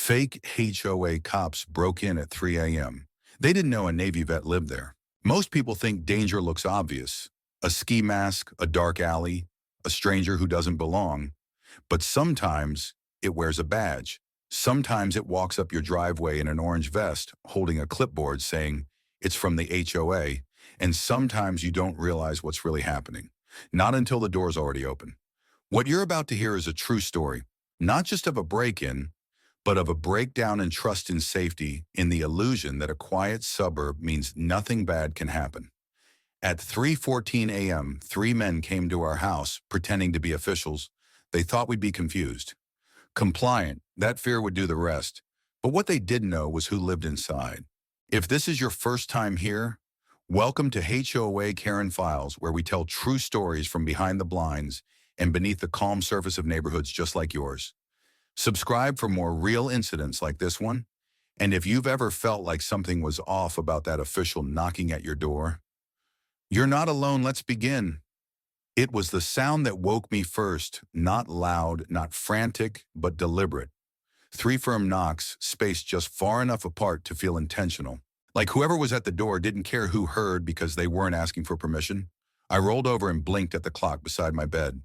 Fake HOA cops broke in at 3 a.m. They didn't know a Navy vet lived there. Most people think danger looks obvious. A ski mask, a dark alley, a stranger who doesn't belong. But sometimes it wears a badge. Sometimes it walks up your driveway in an orange vest, holding a clipboard saying it's from the HOA. And sometimes you don't realize what's really happening. Not until the door's already open. What you're about to hear is a true story, not just of a break-in, but of a breakdown in trust and safety in the illusion that a quiet suburb means nothing bad can happen. At 3:14 a.m., three men came to our house pretending to be officials. They thought we'd be confused. Compliant, that fear would do the rest. But what they didn't know was who lived inside. If this is your first time here, welcome to HOA Karen Files, where we tell true stories from behind the blinds and beneath the calm surface of neighborhoods just like yours. Subscribe for more real incidents like this one. And if you've ever felt like something was off about that official knocking at your door, you're not alone. Let's begin. It was the sound that woke me first, not loud, not frantic, but deliberate. Three firm knocks, spaced just far enough apart to feel intentional. Like whoever was at the door didn't care who heard because they weren't asking for permission. I rolled over and blinked at the clock beside my bed.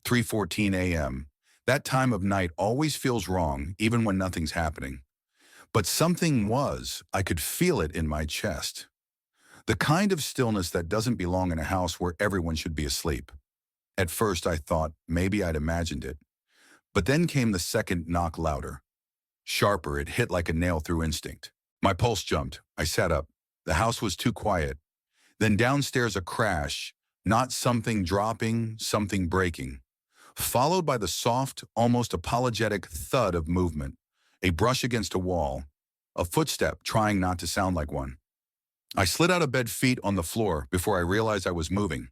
3:14 a.m. That time of night always feels wrong, even when nothing's happening. But something was. I could feel it in my chest. The kind of stillness that doesn't belong in a house where everyone should be asleep. At first I thought maybe I'd imagined it. But then came the second knock, louder. Sharper, it hit like a nail through instinct. My pulse jumped. I sat up. The house was too quiet. Then downstairs a crash, not something dropping, something breaking. Followed by the soft, almost apologetic thud of movement, a brush against a wall, a footstep trying not to sound like one. I slid out of bed, feet on the floor, before I realized I was moving.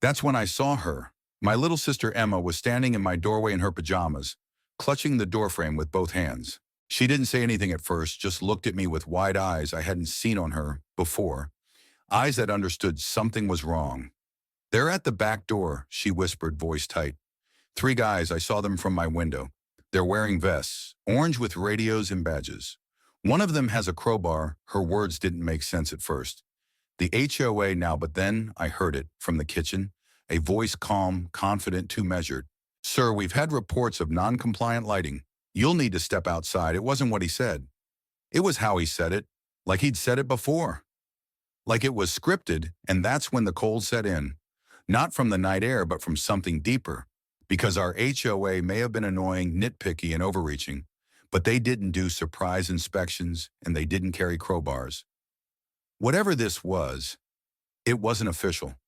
That's when I saw her. My little sister Emma was standing in my doorway in her pajamas, clutching the doorframe with both hands. She didn't say anything at first, just looked at me with wide eyes I hadn't seen on her before, eyes that understood something was wrong. "They're at the back door," she whispered, voice tight. "Three guys, I saw them from my window. They're wearing vests, orange with radios and badges. One of them has a crowbar." Her words didn't make sense at first. The HOA now, but then I heard it from the kitchen, a voice calm, confident, too measured. "Sir, we've had reports of non-compliant lighting. You'll need to step outside." It wasn't what he said. It was how he said it, like he'd said it before. Like it was scripted, and that's when the cold set in. Not from the night air, but from something deeper. Because our HOA may have been annoying, nitpicky, and overreaching, but they didn't do surprise inspections, and they didn't carry crowbars. Whatever this was, it wasn't official.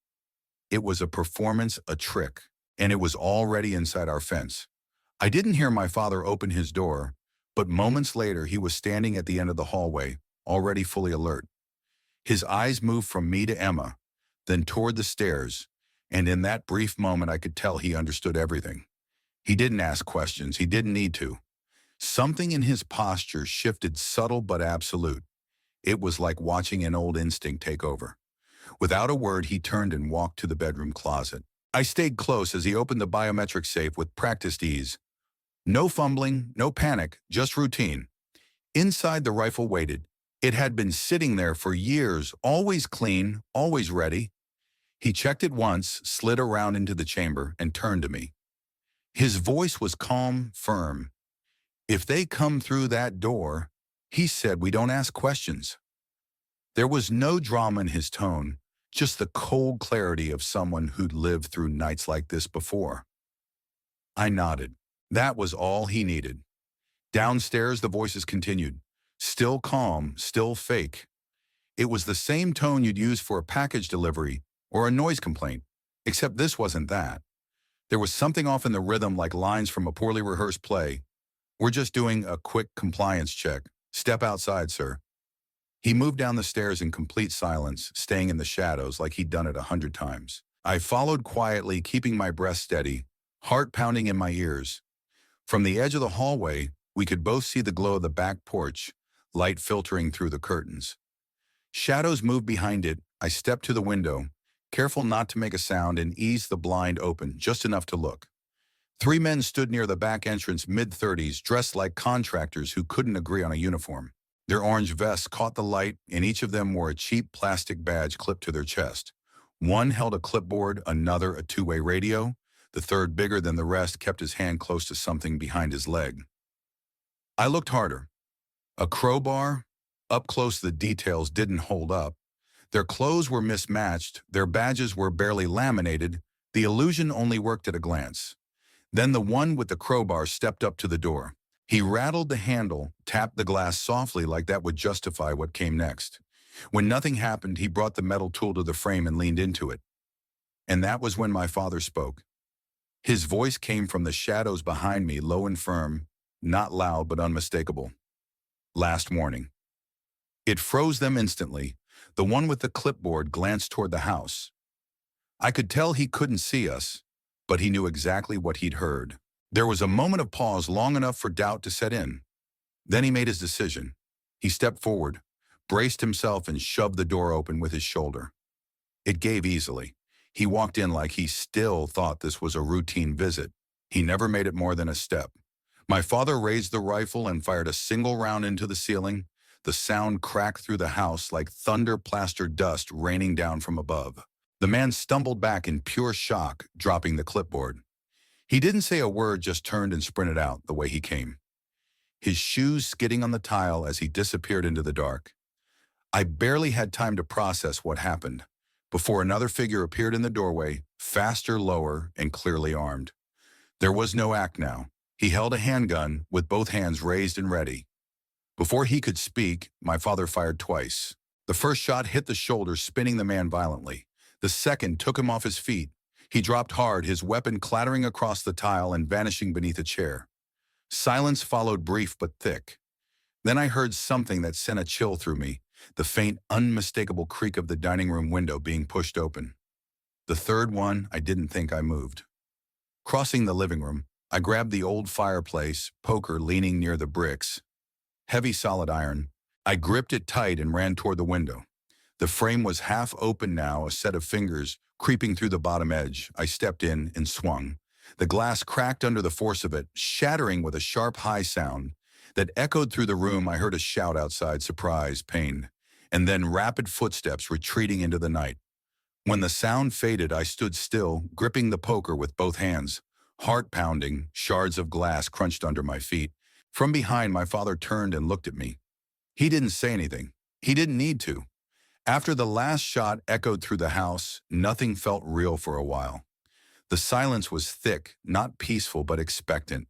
It was a performance, a trick, and it was already inside our fence. I didn't hear my father open his door, but moments later he was standing at the end of the hallway, already fully alert. His eyes moved from me to Emma, then toward the stairs, and in that brief moment I could tell he understood everything. He didn't ask questions, he didn't need to. Something in his posture shifted, subtle but absolute. It was like watching an old instinct take over. Without a word, he turned and walked to the bedroom closet. I stayed close as he opened the biometric safe with practiced ease. No fumbling, no panic, just routine. Inside, the rifle waited. It had been sitting there for years, always clean, always ready. He checked it once, slid around into the chamber, and turned to me. His voice was calm, firm. "If they come through that door," he said, "we don't ask questions." There was no drama in his tone, just the cold clarity of someone who'd lived through nights like this before. I nodded. That was all he needed. Downstairs, the voices continued. Still calm, still fake. It was the same tone you'd use for a package delivery or a noise complaint, except this wasn't that. There was something off in the rhythm, like lines from a poorly rehearsed play. "We're just doing a quick compliance check. Step outside, sir." He moved down the stairs in complete silence, staying in the shadows like he'd done it 100 times. I followed quietly, keeping my breath steady, heart pounding in my ears. From the edge of the hallway, we could both see the glow of the back porch, light filtering through the curtains. Shadows moved behind it. I stepped to the window, careful not to make a sound, and eased the blind open just enough to look. Three men stood near the back entrance, mid-30s, dressed like contractors who couldn't agree on a uniform. Their orange vests caught the light, and each of them wore a cheap plastic badge clipped to their chest. One held a clipboard, another a two-way radio. The third, bigger than the rest, kept his hand close to something behind his leg. I looked harder. A crowbar? Up close, the details didn't hold up. Their clothes were mismatched, their badges were barely laminated. The illusion only worked at a glance. Then the one with the crowbar stepped up to the door. He rattled the handle, tapped the glass softly like that would justify what came next. When nothing happened, he brought the metal tool to the frame and leaned into it. And that was when my father spoke. His voice came from the shadows behind me, low and firm, not loud but unmistakable. Last warning. It froze them instantly. The one with the clipboard glanced toward the house. I could tell he couldn't see us, but he knew exactly what he'd heard. There was a moment of pause, long enough for doubt to set in. Then he made his decision. He stepped forward, braced himself, and shoved the door open with his shoulder. It gave easily. He walked in like he still thought this was a routine visit. He never made it more than a step. My father raised the rifle and fired a single round into the ceiling. The sound cracked through the house like thunder-plastered dust raining down from above. The man stumbled back in pure shock, dropping the clipboard. He didn't say a word, just turned and sprinted out the way he came, his shoes skidding on the tile as he disappeared into the dark. I barely had time to process what happened before another figure appeared in the doorway, faster, lower, and clearly armed. There was no act now. He held a handgun with both hands raised and ready. Before he could speak, my father fired twice. The first shot hit the shoulder, spinning the man violently. The second took him off his feet. He dropped hard, his weapon clattering across the tile and vanishing beneath a chair. Silence followed, brief but thick. Then I heard something that sent a chill through me, the faint, unmistakable creak of the dining room window being pushed open. The third one, I didn't think I moved. Crossing the living room, I grabbed the old fireplace, poker leaning near the bricks. Heavy solid iron. I gripped it tight and ran toward the window. The frame was half open now, a set of fingers creeping through the bottom edge. I stepped in and swung. The glass cracked under the force of it, shattering with a sharp, high sound that echoed through the room. I heard a shout outside, surprise, pain, and then rapid footsteps retreating into the night. When the sound faded, I stood still, gripping the poker with both hands. Heart pounding, shards of glass crunched under my feet. From behind, my father turned and looked at me. He didn't say anything. He didn't need to. After the last shot echoed through the house, nothing felt real for a while. The silence was thick, not peaceful but expectant,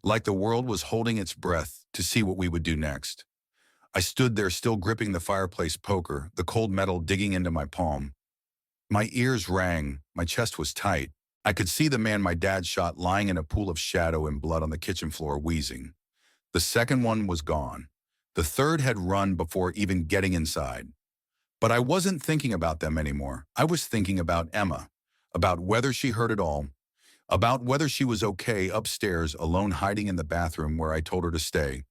like the world was holding its breath to see what we would do next. I stood there, still gripping the fireplace poker, the cold metal digging into my palm. My ears rang, my chest was tight. I could see the man my dad shot lying in a pool of shadow and blood on the kitchen floor, wheezing. The second one was gone. The third had run before even getting inside. But I wasn't thinking about them anymore. I was thinking about Emma, about whether she heard it all, about whether she was okay upstairs, alone, hiding in the bathroom where I told her to stay.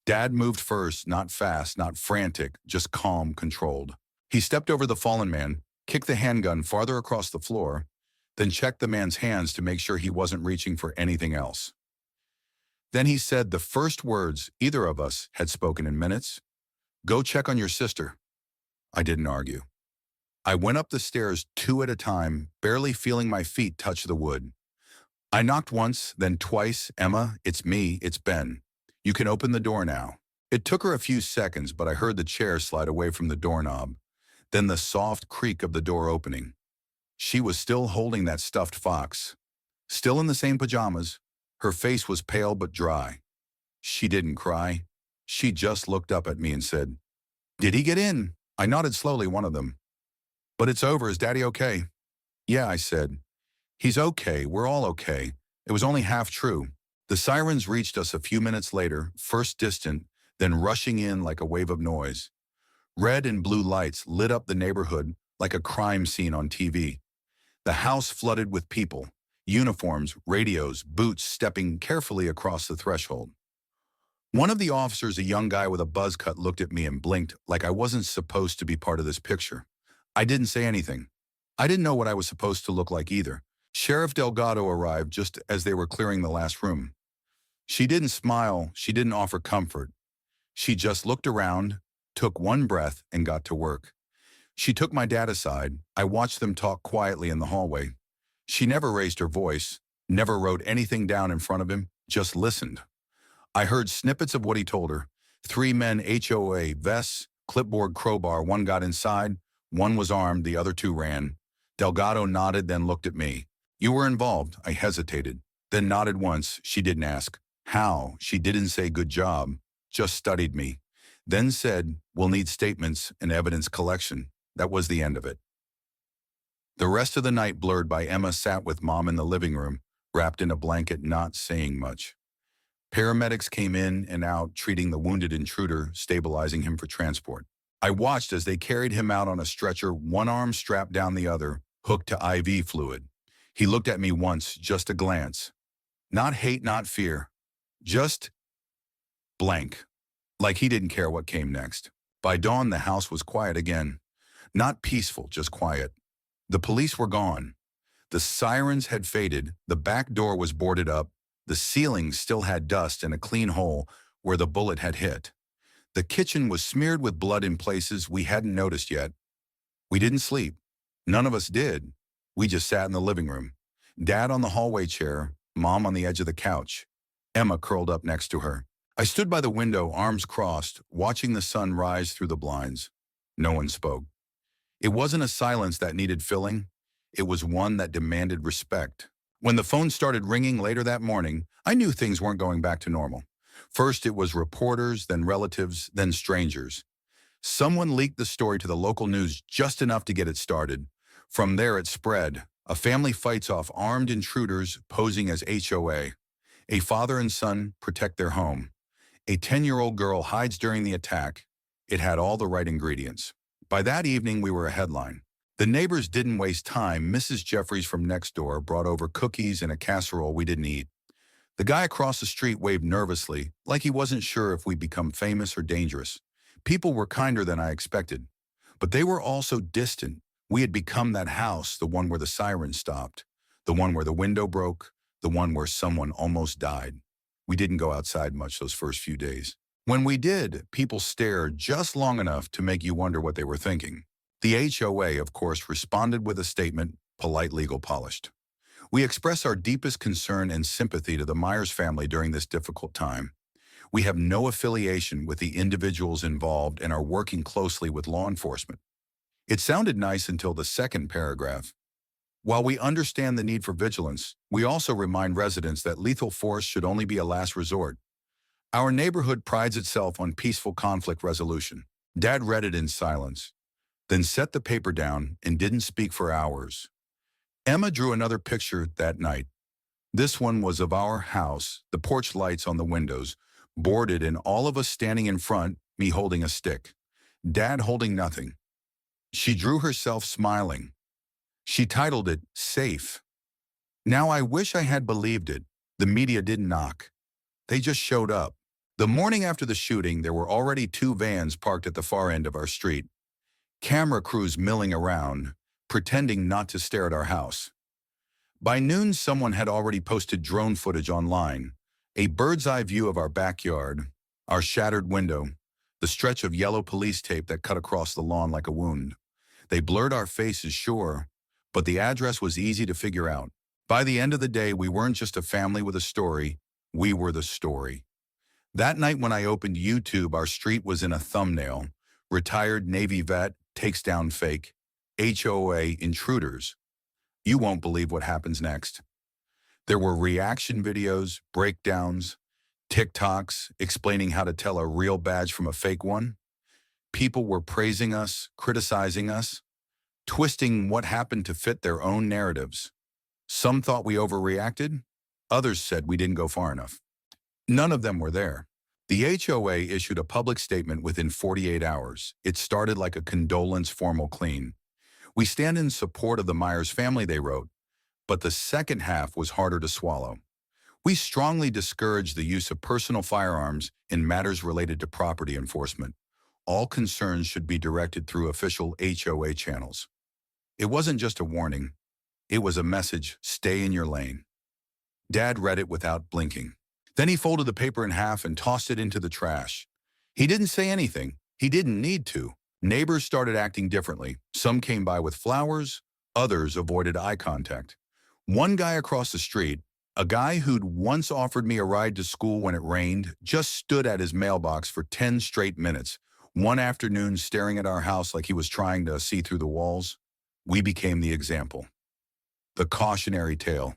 Dad moved first, not fast, not frantic, just calm, controlled. He stepped over the fallen man, kicked the handgun farther across the floor, then checked the man's hands to make sure he wasn't reaching for anything else. Then he said the first words either of us had spoken in minutes. "Go check on your sister." I didn't argue. I went up the stairs 2 at a time, barely feeling my feet touch the wood. I knocked once, then twice. "Emma, it's me, it's Ben. You can open the door now." It took her a few seconds, but I heard the chair slide away from the doorknob, then the soft creak of the door opening. She was still holding that stuffed fox, still in the same pajamas. Her face was pale but dry. She didn't cry. She just looked up at me and said, "Did he get in?" I nodded slowly, one of them. "But it's over. Is Daddy okay?" "Yeah," I said. "He's okay. We're all okay." It was only half true. The sirens reached us a few minutes later, first distant, then rushing in like a wave of noise. Red and blue lights lit up the neighborhood like a crime scene on TV. The house flooded with people, uniforms, radios, boots stepping carefully across the threshold. One of the officers, a young guy with a buzz cut, looked at me and blinked like I wasn't supposed to be part of this picture. I didn't say anything. I didn't know what I was supposed to look like either. Sheriff Delgado arrived just as they were clearing the last room. She didn't smile, she didn't offer comfort. She just looked around, took one breath, and got to work. She took my dad aside. I watched them talk quietly in the hallway. She never raised her voice, never wrote anything down in front of him, just listened. I heard snippets of what he told her. 3 men, HOA vests, clipboard, crowbar. One got inside, one was armed, the other 2 ran. Delgado nodded, then looked at me. You were involved. I hesitated, then nodded once. She didn't ask how. She didn't say good job, just studied me. Then said, we'll need statements and evidence collection. That was the end of it. The rest of the night blurred by. Emma sat with Mom in the living room, wrapped in a blanket, not saying much. Paramedics came in and out, treating the wounded intruder, stabilizing him for transport. I watched as they carried him out on a stretcher, one arm strapped down the other, hooked to IV fluid. He looked at me once, just a glance. Not hate, not fear. Just blank. Like he didn't care what came next. By dawn, the house was quiet again. Not peaceful, just quiet. The police were gone. The sirens had faded. The back door was boarded up. The ceiling still had dust and a clean hole where the bullet had hit. The kitchen was smeared with blood in places we hadn't noticed yet. We didn't sleep. None of us did. We just sat in the living room. Dad on the hallway chair, Mom on the edge of the couch, Emma curled up next to her. I stood by the window, arms crossed, watching the sun rise through the blinds. No one spoke. It wasn't a silence that needed filling. It was one that demanded respect. When the phone started ringing later that morning, I knew things weren't going back to normal. First it was reporters, then relatives, then strangers. Someone leaked the story to the local news just enough to get it started. From there it spread. A family fights off armed intruders posing as HOA. A father and son protect their home. A 10-year-old girl hides during the attack. It had all the right ingredients. By that evening, we were a headline. The neighbors didn't waste time. Mrs. Jeffries from next door brought over cookies and a casserole we didn't eat. The guy across the street waved nervously, like he wasn't sure if we'd become famous or dangerous. People were kinder than I expected. But they were also distant. We had become that house, the one where the siren stopped, the one where the window broke, the one where someone almost died. We didn't go outside much those first few days. When we did, people stared just long enough to make you wonder what they were thinking. The HOA, of course, responded with a statement, polite, legal, polished. We express our deepest concern and sympathy to the Myers family during this difficult time. We have no affiliation with the individuals involved and are working closely with law enforcement. It sounded nice until the second paragraph. While we understand the need for vigilance, we also remind residents that lethal force should only be a last resort. Our neighborhood prides itself on peaceful conflict resolution. Dad read it in silence, then set the paper down and didn't speak for hours. Emma drew another picture that night. This one was of our house, the porch lights on the windows, boarded, and all of us standing in front, me holding a stick. Dad holding nothing. She drew herself smiling. She titled it, Safe. Now I wish I had believed it. The media didn't knock. They just showed up. The morning after the shooting, there were already 2 vans parked at the far end of our street. Camera crews milling around, pretending not to stare at our house. By noon, someone had already posted drone footage online, a bird's-eye view of our backyard, our shattered window, the stretch of yellow police tape that cut across the lawn like a wound. They blurred our faces, sure, but the address was easy to figure out. By the end of the day, we weren't just a family with a story, we were the story. That night when I opened YouTube, our street was in a thumbnail. Retired Navy vet takes down fake HOA intruders. You won't believe what happens next. There were reaction videos, breakdowns, TikToks explaining how to tell a real badge from a fake one. People were praising us, criticizing us, twisting what happened to fit their own narratives. Some thought we overreacted. Others said we didn't go far enough. None of them were there. The HOA issued a public statement within 48 hours. It started like a condolence formal clean. We stand in support of the Myers family, they wrote, but the second half was harder to swallow. We strongly discourage the use of personal firearms in matters related to property enforcement. All concerns should be directed through official HOA channels. It wasn't just a warning. It was a message, stay in your lane. Dad read it without blinking. Then he folded the paper in half and tossed it into the trash. He didn't say anything. He didn't need to. Neighbors started acting differently. Some came by with flowers, others avoided eye contact. One guy across the street, a guy who'd once offered me a ride to school when it rained, just stood at his mailbox for 10 straight minutes, one afternoon staring at our house like he was trying to see through the walls. We became the example. The cautionary tale.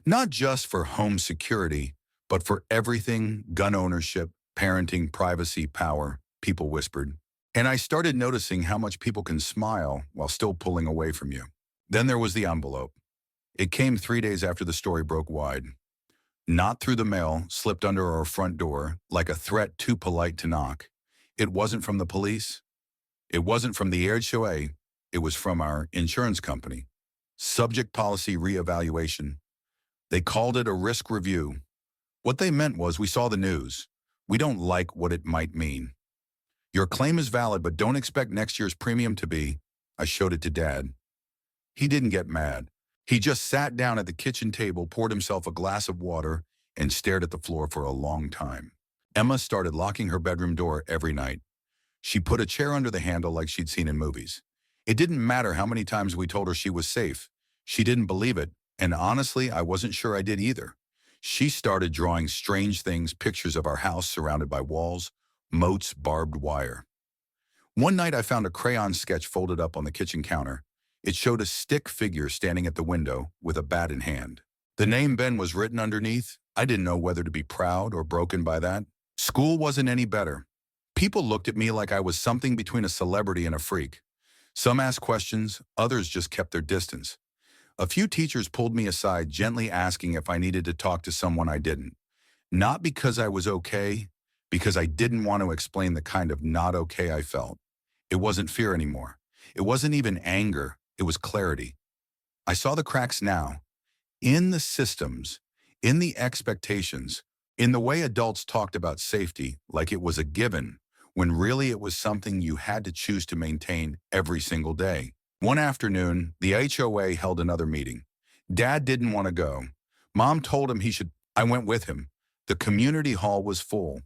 Not just for home security, but for everything: gun ownership, parenting, privacy, power, people whispered. And I started noticing how much people can smile while still pulling away from you. Then there was the envelope. It came 3 days after the story broke wide. Not through the mail, slipped under our front door, like a threat too polite to knock. It wasn't from the police. It wasn't from the HOA. It was from our insurance company. Subject policy reevaluation. They called it a risk review. What they meant was, we saw the news. We don't like what it might mean. Your claim is valid, but don't expect next year's premium to be. I showed it to Dad. He didn't get mad. He just sat down at the kitchen table, poured himself a glass of water, and stared at the floor for a long time. Emma started locking her bedroom door every night. She put a chair under the handle like she'd seen in movies. It didn't matter how many times we told her she was safe. She didn't believe it, and honestly, I wasn't sure I did either. She started drawing strange things, pictures of our house surrounded by walls, moats, barbed wire. One night I found a crayon sketch folded up on the kitchen counter. It showed a stick figure standing at the window with a bat in hand. The name Ben was written underneath. I didn't know whether to be proud or broken by that. School wasn't any better. People looked at me like I was something between a celebrity and a freak. Some asked questions, others just kept their distance. A few teachers pulled me aside, gently asking if I needed to talk to someone I didn't. Not because I was okay, because I didn't want to explain the kind of not okay I felt. It wasn't fear anymore. It wasn't even anger. It was clarity. I saw the cracks now. In the systems, in the expectations, in the way adults talked about safety like it was a given, when really it was something you had to choose to maintain every single day. One afternoon, the HOA held another meeting. Dad didn't want to go. Mom told him he should. I went with him. The community hall was full.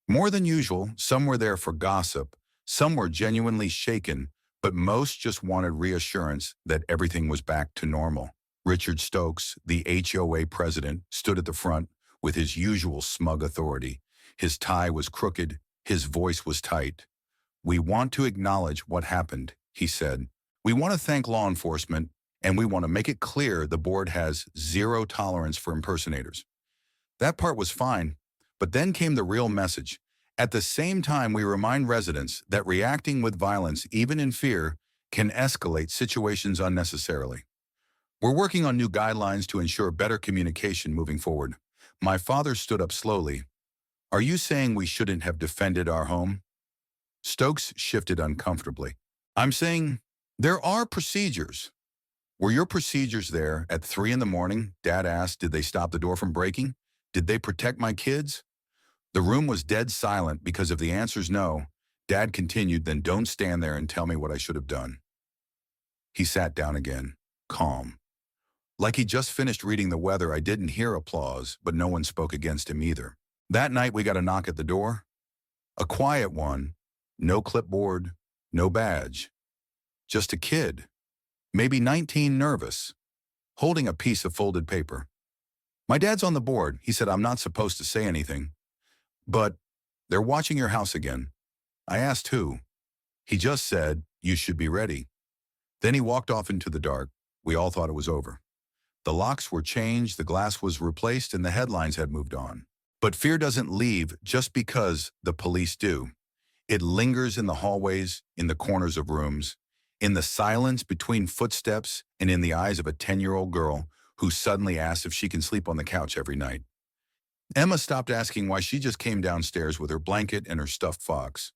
More than usual, some were there for gossip, some were genuinely shaken, but most just wanted reassurance that everything was back to normal. Richard Stokes, the HOA president, stood at the front with his usual smug authority. His tie was crooked, his voice was tight. "We want to acknowledge what happened," he said. "We want to thank law enforcement, and we want to make it clear the board has zero tolerance for impersonators." That part was fine, but then came the real message. At the same time, we remind residents that reacting with violence, even in fear, can escalate situations unnecessarily. We're working on new guidelines to ensure better communication moving forward. My father stood up slowly. "Are you saying we shouldn't have defended our home?" Stokes shifted uncomfortably. "I'm saying there are procedures." "Were your procedures there at 3 in the morning?" Dad asked. "Did they stop the door from breaking? Did they protect my kids?" The room was dead silent because if the answer's no, Dad continued, "Then don't stand there and tell me what I should have done." He sat down again, calm. Like he just finished reading the weather. I didn't hear applause, but no one spoke against him either. That night we got a knock at the door. A quiet one. No clipboard, no badge. Just a kid, maybe 19, nervous, holding a piece of folded paper. "My dad's on the board," he said. "I'm not supposed to say anything, but they're watching your house again." I asked who. He just said, "You should be ready." Then he walked off into the dark. We all thought it was over. The locks were changed, the glass was replaced, and the headlines had moved on. But fear doesn't leave just because the police do. It lingers in the hallways, in the corners of rooms, in the silence between footsteps, and in the eyes of a 10-year-old girl who suddenly asks if she can sleep on the couch every night. Emma stopped asking why. She just came downstairs with her blanket and her stuffed fox.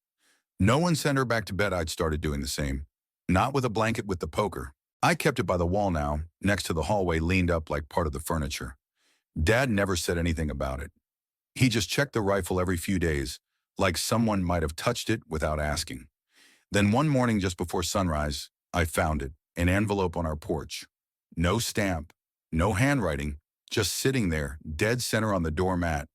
No one sent her back to bed. I'd started doing the same. Not with a blanket, with the poker. I kept it by the wall now, next to the hallway, leaned up like part of the furniture. Dad never said anything about it. He just checked the rifle every few days, like someone might have touched it without asking. Then one morning just before sunrise, I found it, an envelope on our porch. No stamp, no handwriting, just sitting there, dead center on the doormat.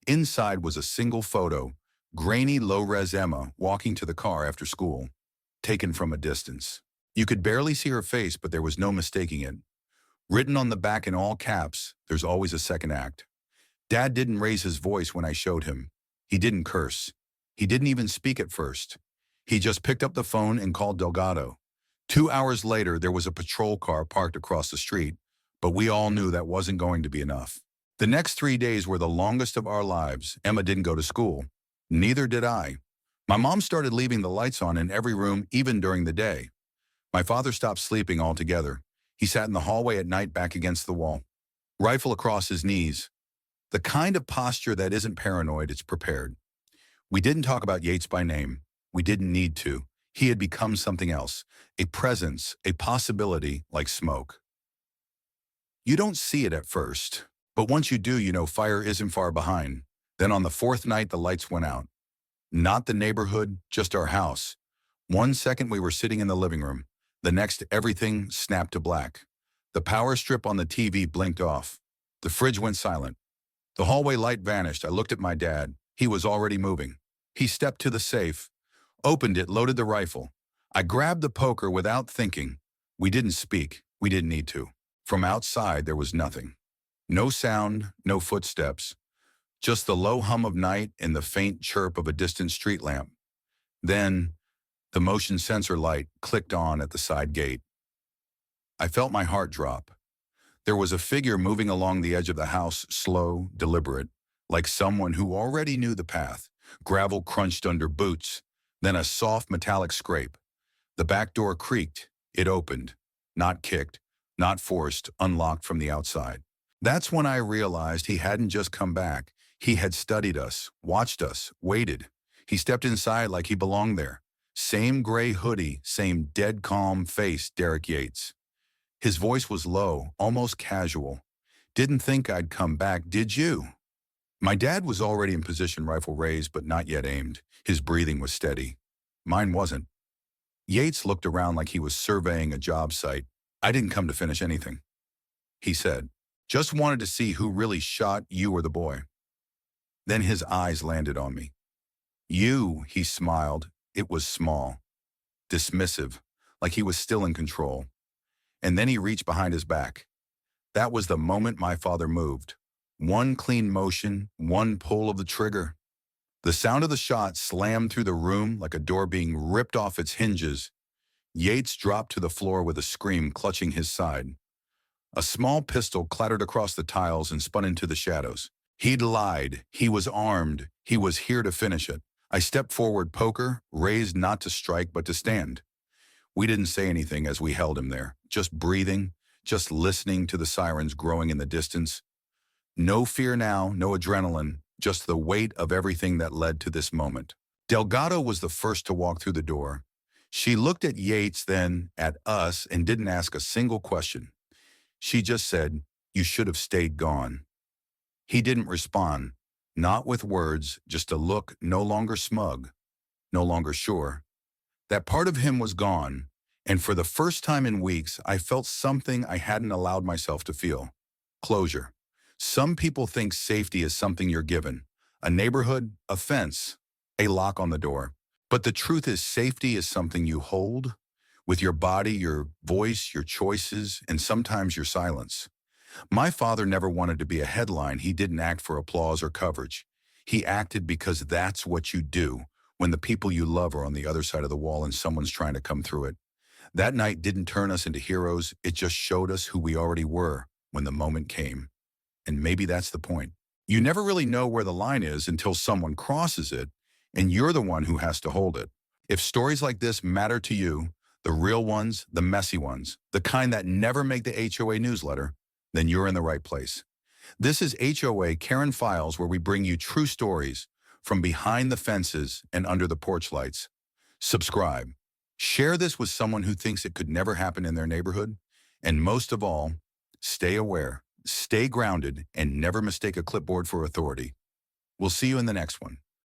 Inside was a single photo, grainy low-res Emma walking to the car after school, taken from a distance. You could barely see her face, but there was no mistaking it. Written on the back in all caps, there's always a second act. Dad didn't raise his voice when I showed him. He didn't curse. He didn't even speak at first. He just picked up the phone and called Delgado. 2 hours later, there was a patrol car parked across the street, but we all knew that wasn't going to be enough. The next 3 days were the longest of our lives. Emma didn't go to school. Neither did I. My mom started leaving the lights on in every room, even during the day. My father stopped sleeping altogether. He sat in the hallway at night back against the wall, rifle across his knees. The kind of posture that isn't paranoid, it's prepared. We didn't talk about Yates by name. We didn't need to. He had become something else, a presence, a possibility like smoke. You don't see it at first, but once you do, you know fire isn't far behind. Then on the fourth night, the lights went out. Not the neighborhood, just our house. 1 second we were sitting in the living room. The next, everything snapped to black. The power strip on the TV blinked off. The fridge went silent. The hallway light vanished. I looked at my dad. He was already moving. He stepped to the safe, opened it, loaded the rifle. I grabbed the poker without thinking. We didn't speak. We didn't need to. From outside, there was nothing. No sound, no footsteps. Just the low hum of night and the faint chirp of a distant street lamp. Then, the motion sensor light clicked on at the side gate. I felt my heart drop. There was a figure moving along the edge of the house, slow, deliberate, like someone who already knew the path. Gravel crunched under boots, then a soft metallic scrape. The back door creaked. It opened. Not kicked, not forced, unlocked from the outside. That's when I realized he hadn't just come back. He had studied us, watched us, waited. He stepped inside like he belonged there. Same gray hoodie, same dead calm face, Derek Yates. His voice was low, almost casual. Didn't think I'd come back, did you? My dad was already in position, rifle raised, but not yet aimed. His breathing was steady. Mine wasn't. Yates looked around like he was surveying a job site. I didn't come to finish anything, he said. Just wanted to see who really shot you or the boy. Then his eyes landed on me. You, he smiled. It was small, dismissive, like he was still in control. And then he reached behind his back. That was the moment my father moved. One clean motion, one pull of the trigger. The sound of the shot slammed through the room like a door being ripped off its hinges. Yates dropped to the floor with a scream, clutching his side. A small pistol clattered across the tiles and spun into the shadows. He'd lied. He was armed. He was here to finish it. I stepped forward, poker, raised not to strike but to stand. We didn't say anything as we held him there, just breathing, just listening to the sirens growing in the distance. No fear now, no adrenaline, just the weight of everything that led to this moment. Delgado was the first to walk through the door. She looked at Yates, then at us, and didn't ask a single question. She just said, "You should have stayed gone." He didn't respond, not with words, just a look, no longer smug, no longer sure. That part of him was gone, and for the first time in weeks, I felt something I hadn't allowed myself to feel. Closure. Some people think safety is something you're given. A neighborhood, a fence, a lock on the door. But the truth is, safety is something you hold with your body, your voice, your choices, and sometimes your silence. My father never wanted to be a headline. He didn't act for applause or coverage. He acted because that's what you do when the people you love are on the other side of the wall and someone's trying to come through it. That night didn't turn us into heroes. It just showed us who we already were when the moment came. And maybe that's the point. You never really know where the line is until someone crosses it, and you're the one who has to hold it. If stories like this matter to you, the real ones, the messy ones, the kind that never make the HOA newsletter, then you're in the right place. This is HOA Karen Files, where we bring you true stories from behind the fences and under the porch lights. Subscribe. Share this with someone who thinks it could never happen in their neighborhood. And most of all, stay aware, stay grounded, and never mistake a clipboard for authority. We'll see you in the next one.